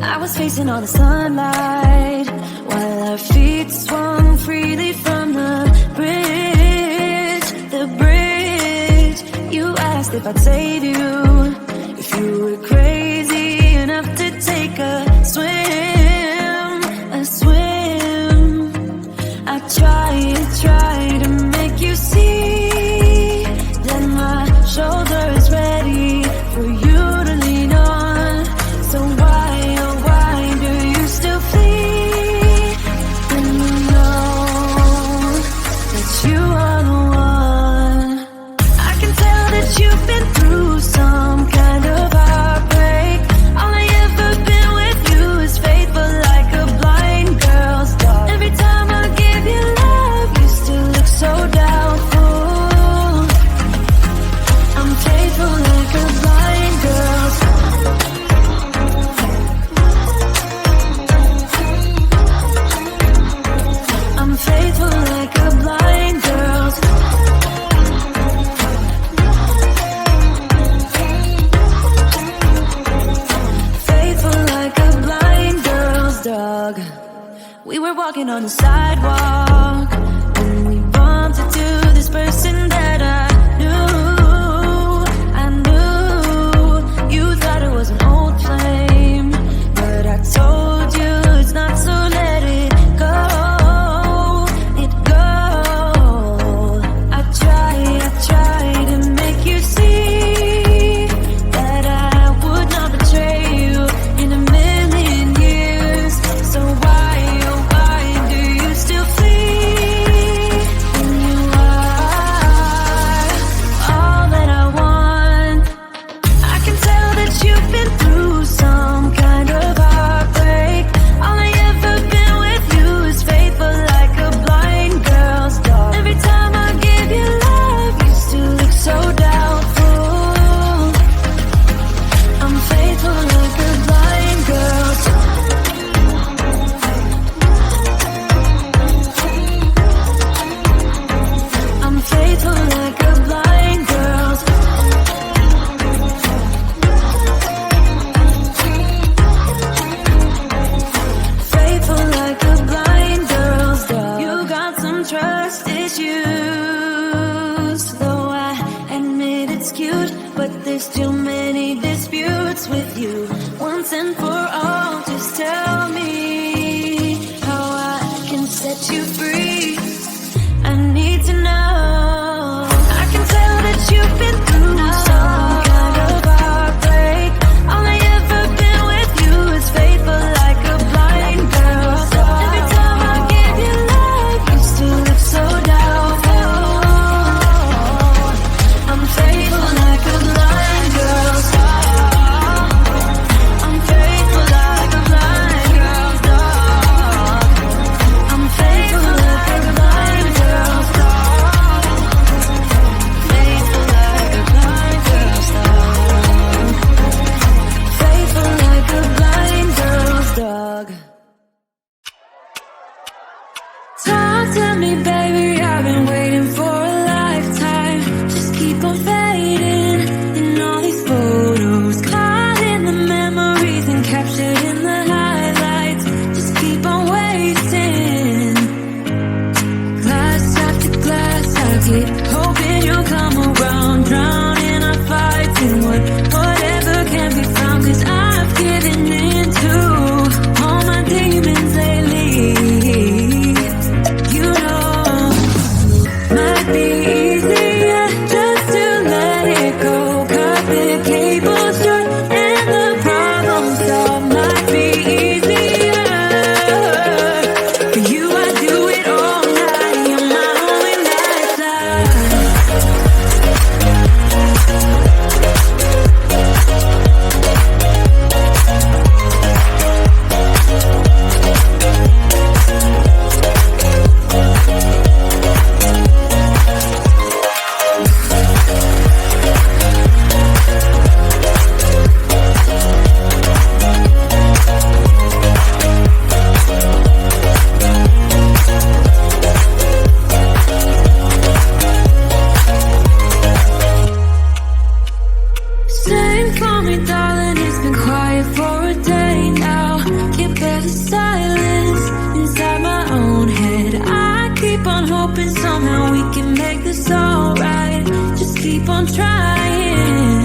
I was facing all the sunlight while our feet swung freely from the bridge. The bridge. You asked if I'd save you, if you were crazy enough to take a swim, a swim. I tried to make you see that my shoulder is ready for you to lean on. So why, oh why do you still flee when you know that you are the one? I can tell that you've been through some kind of heartbreak. All I ever been with you is faithful like a blind girl's dog. Every time I give you love, you still look so doubtful. I'm faithful like a blind girl's dog. I'm faithful like a blind girl's faithful like a blind girl's dog. We were walking on the sidewalk when we bumped into this person that I knew. You thought it was an old flame, but I told you it's not, so let it go. I tried to make you see that I would not betray you in a million years. So why, oh why do you still flee when you are all that I want? I can tell that you've been through some kind of heartbreak. All I ever been with you is faithful like a blind girl's dog. Every time I give you love, you still look so doubtful. I'm faithful like a blind girl's dog. I'm faithful like a blind girl's dog. Faithful like a blind girl's dog. You got some trust issues, though I admit it's cute, but there's too many disputes with you. Once and for all, just tell me how I can set you free. I need to know. I can tell that you've been through some kind of heartbreak. All I ever been with you is faithful like a blind girl's dog. Every time I give you love, you still look so doubtful. I'm faithful like a blind girl's dog. I'm faithful like tell me, darling, it's been quiet for a day now. Can't bear the silence inside my own head. I keep on hoping somehow we can make this alright. Just keep on trying.